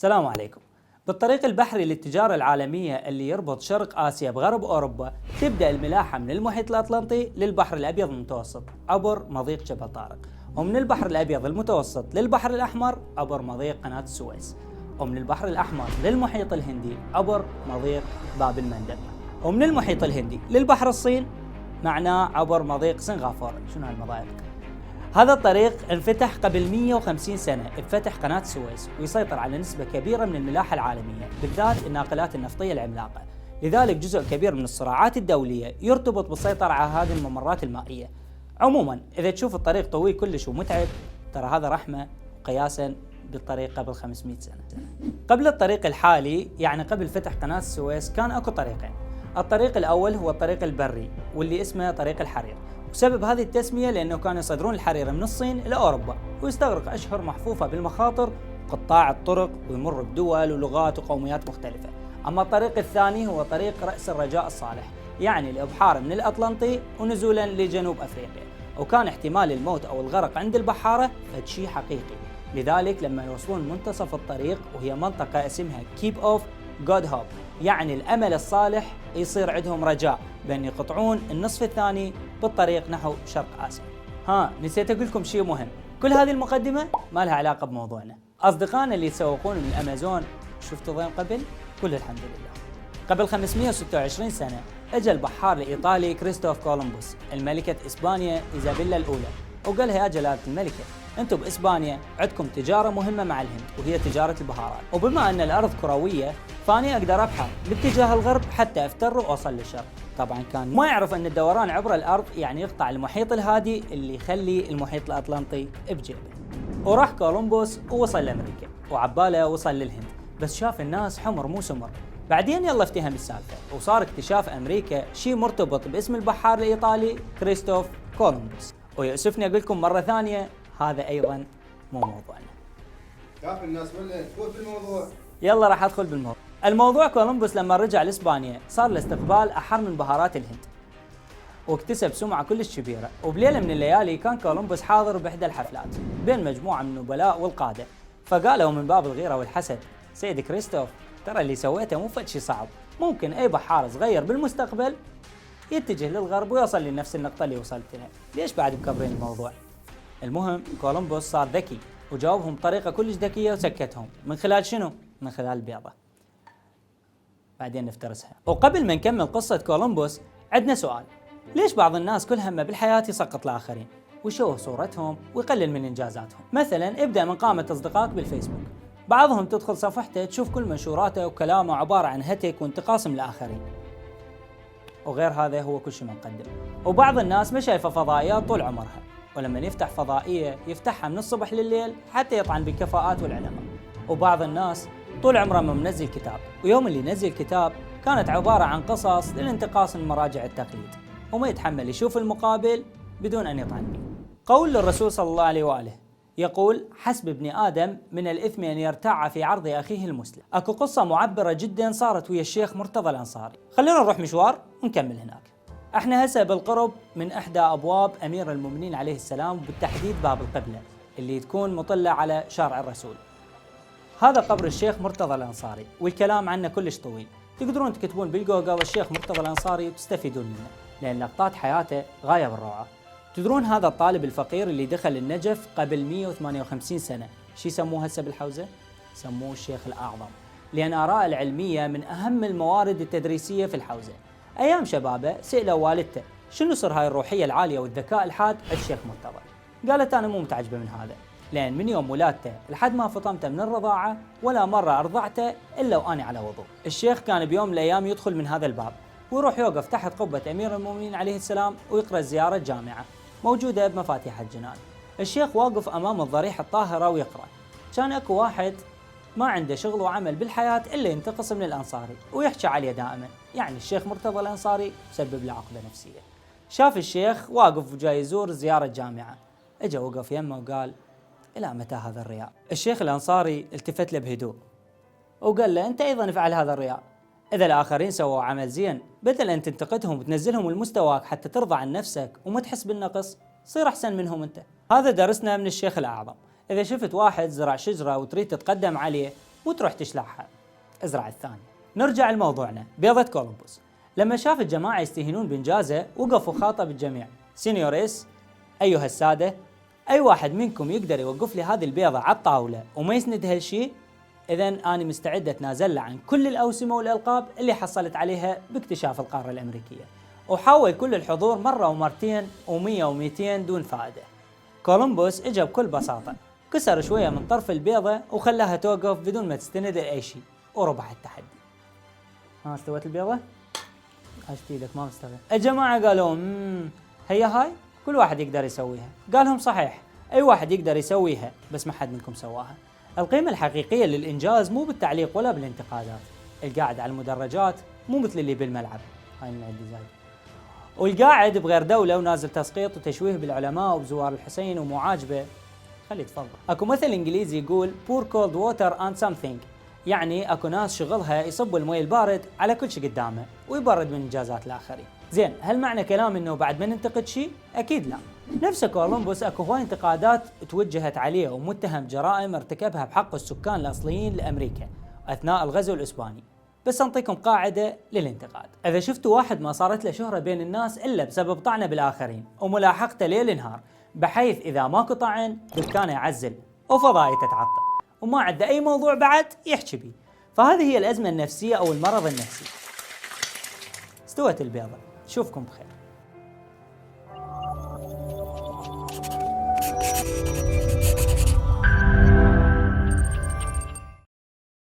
السلام عليكم. بالطريق البحري للتجارة العالمية اللي يربط شرق آسيا بغرب أوروبا، تبدأ الملاحة من المحيط الأطلنطي للبحر الأبيض المتوسط عبر مضيق جبل طارق، ومن البحر الأبيض المتوسط للبحر الأحمر عبر مضيق قناة السويس، ومن البحر الأحمر للمحيط الهندي عبر مضيق باب المندب، ومن المحيط الهندي للبحر الصين معناه عبر مضيق سنغافورة. شنو هالمضايق؟ هذا الطريق انفتح قبل 150 سنة بفتح قناة السويس، ويسيطر على نسبة كبيرة من الملاحة العالمية، بالذات الناقلات النفطية العملاقة. لذلك جزء كبير من الصراعات الدولية يرتبط بالسيطرة على هذه الممرات المائية. عموما إذا تشوف الطريق طويل كلش ومتعب، ترى هذا رحمة قياسا بالطريق قبل 500 سنة. قبل الطريق الحالي، يعني قبل فتح قناة السويس، كان اكو طريقين. الطريق الأول هو الطريق البري، واللي اسمه طريق الحرير، وسبب هذه التسمية لأنه كانوا يصدرون الحرير من الصين إلى أوروبا، ويستغرق أشهر محفوفة بالمخاطر وقطاع الطرق، ويمر بدول ولغات وقوميات مختلفة. أما الطريق الثاني هو طريق رأس الرجاء الصالح، يعني الإبحار من الأطلنطي ونزولا لجنوب أفريقيا، وكان احتمال الموت أو الغرق عند البحارة فشي حقيقي. لذلك لما يوصلون منتصف الطريق، وهي منطقة اسمها كيب أوف جود هوب، يعني الأمل الصالح، يصير عندهم رجاء بأن يقطعون النصف الثاني بالطريق نحو شرق آسيا. نسيت أقول لكم شيء مهم، كل هذه المقدمة ما لها علاقة بموضوعنا. أصدقائنا اللي يتسوقون من الأمازون، شفتوا ضيم قبل؟ كل الحمد لله. قبل 526 سنة اجى البحار الإيطالي كريستوف كولومبوس الملكة إسبانيا إيزابيلا الأولى، وقالها يا جلالة الملكة، أنتم بإسبانيا عندكم تجارة مهمة مع الهند، وهي تجارة البهارات، وبما أن الأرض كروية فاني أقدر أبحر باتجاه الغرب حتى أفتر وأوصل للشرق. طبعا كان ما يعرف أن الدوران عبر الأرض يعني يقطع المحيط الهادي اللي يخلي المحيط الأطلنطي بجيبه. وراح كولومبوس ووصل لأمريكا، وعباله وصل للهند، بس شاف الناس حمر مو سمر. بعدين يلا افتهم السالفة، وصار اكتشاف أمريكا شيء مرتبط باسم البحار الإيطالي كريستوف كولومبوس. ويؤسفني أقول لكم مرة ثانية، هذا أيضا مو موضوعنا. شاف الناس ولا تفوت بالموضوع؟ يلا راح أدخل بالموضوع. الموضوع كولومبوس لما رجع لإسبانيا صار له استقبال أحر من بهارات الهند، واكتسب سمعة كلش كبيرة. وبليلة من الليالي كان كولومبوس حاضر بإحدى الحفلات بين مجموعة من النبلاء والقادة، فقالوا من باب الغيرة والحسد، سيد كريستوف، ترى اللي سويته مو فد شي صعب، ممكن أي بحار صغير بالمستقبل يتجه للغرب ويوصل لنفس النقطة اللي وصلت لها، ليش بعد مكبرين الموضوع؟ المهم كولومبوس صار ذكي وجاوبهم بطريقة كلش ذكية وسكتهم. من خلال شنو؟ من خلال البيضة. بعدين نفترسها. وقبل ما نكمل قصة كولومبوس، عندنا سؤال، ليش بعض الناس كل همه بالحياة يسقط الآخرين ويشوه صورتهم ويقلل من إنجازاتهم؟ مثلا ابدأ من قائمة أصدقائك بالفيسبوك، بعضهم تدخل صفحته تشوف كل منشوراته وكلامه عبارة عن هتك وانتقاص من الآخرين، وغير هذا هو كل شيء مقدم. وبعض الناس ما شايفة فضائيات طول عمرها، ولما يفتح فضائية يفتحها من الصبح لليل حتى يطعن بالكفاءات والعلماء. وبعض الناس طول عمره ما منزل كتاب، ويوم اللي نزل كتاب كانت عبارة عن قصص للانتقاص من مراجع التقليد، وما يتحمل يشوف المقابل بدون أن يطعن به. قول للرسول صلى الله عليه وآله يقول: حسب ابن آدم من الإثم أن يرتاع في عرض أخيه المسلم. أكو قصة معبرة جدا صارت ويا الشيخ مرتضى الأنصاري، خلينا نروح مشوار ونكمل هناك. احنا هسه بالقرب من إحدى أبواب أمير المؤمنين عليه السلام، وبالتحديد باب القبلة اللي تكون مطلة على شارع الرسول. هذا قبر الشيخ مرتضى الأنصاري، والكلام عنه كلش طويل، تقدرون تكتبون بالجوجل الشيخ مرتضى الأنصاري وتستفيدون منه، لأن لقطات حياته غاية بالروعة. تدرون هذا الطالب الفقير اللي دخل النجف قبل 158 سنة شو يسموه هسه بالحوزة؟ سموه الشيخ الأعظم، لأن آراء العلمية من أهم الموارد التدريسية في الحوزة. أيام شبابه سئلوا والدته شنو سر هاي الروحية العالية والذكاء الحاد عند الشيخ مرتضى؟ قالت أنا مو متعجبة من هذا، لأن من يوم ولادته لحد ما فطمته من الرضاعة ولا مرة أرضعته إلا وأنا على وضوء. الشيخ كان بيوم من الأيام يدخل من هذا الباب ويروح يوقف تحت قبة أمير المؤمنين عليه السلام ويقرأ زيارة جامعة موجودة بمفاتيح الجنان. الشيخ واقف أمام الضريحة الطاهرة ويقرأ. كان أكو واحد ما عنده شغل وعمل بالحياة إلا ينتقص من الأنصاري ويحكي عليه دائما، يعني الشيخ مرتضى الأنصاري سبب له عقدة نفسية. شاف الشيخ واقف وجاي يزور زيارة جامعة، اجا وقف يمه وقال: إلى متى هذا الرياء؟ الشيخ الأنصاري التفت له بهدوء وقال له: أنت أيضا افعل هذا الرياء. إذا الآخرين سووا عمل زين، بدل أن تنتقدهم وتنزلهم لمستواك حتى ترضى عن نفسك وما تحس بالنقص، صير أحسن منهم أنت. هذا درسنا من الشيخ الأعظم. إذا شفت واحد زرع شجرة وتريد تتقدم عليه وتروح تشلحها. ازرع الثانية. نرجع لموضوعنا، بيضة كولومبوس. لما شاف الجماعة يستهينون بإنجازه وقف وخاطب الجميع: سينيوريس، أيها السادة، أي واحد منكم يقدر يوقف لي هذه البيضة على الطاولة وما يسند هالشيء، إذن أنا مستعد أتنازل له عن كل الأوسمة والألقاب اللي حصلت عليها باكتشاف القارة الأمريكية. وحاول كل الحضور مرة ومرتين و100 و200 دون فائدة. كولومبوس إجا بكل بساطة، كسر شوية من طرف البيضة وخلاها توقف بدون ما تستند لأي شيء، وربح التحدي. ها استوت البيضة؟ عشت ايدك ما مستوى. الجماعة قالوا هي هاي كل واحد يقدر يسويها. قالهم صحيح، أي واحد يقدر يسويها، بس ما حد منكم سواها. القيمة الحقيقية للإنجاز مو بالتعليق ولا بالانتقادات. القاعد على المدرجات مو مثل اللي بالملعب، هاي من عندي زايد. والقاعد بغير دولة ونازل تسقيط وتشويه بالعلماء وبزوار الحسين ومو عاجبه، خليه يتفضل. اكو مثل انجليزي يقول pour cold water on something، يعني اكو ناس شغلها يصبوا المي البارد على كل شيء قدامه ويبرد من انجازات الاخرين. زين، هل معنى كلام انه بعد ما ننتقد شيء؟ اكيد لا. نفس كولومبوس اكو هواي انتقادات توجهت عليه ومتهم جرائم ارتكبها بحق السكان الاصليين لامريكا اثناء الغزو الاسباني. بس انطيكم قاعده للانتقاد: اذا شفتوا واحد ما صارت له شهره بين الناس الا بسبب طعنه بالاخرين وملاحقته ليل نهار، بحيث اذا ماكو طعن دكانه يعزل وفضائي تتعطل وما عنده اي موضوع بعد يحكي بيه، فهذه هي الازمه النفسيه او المرض النفسي. استوت البيضه، شوفكم بخير.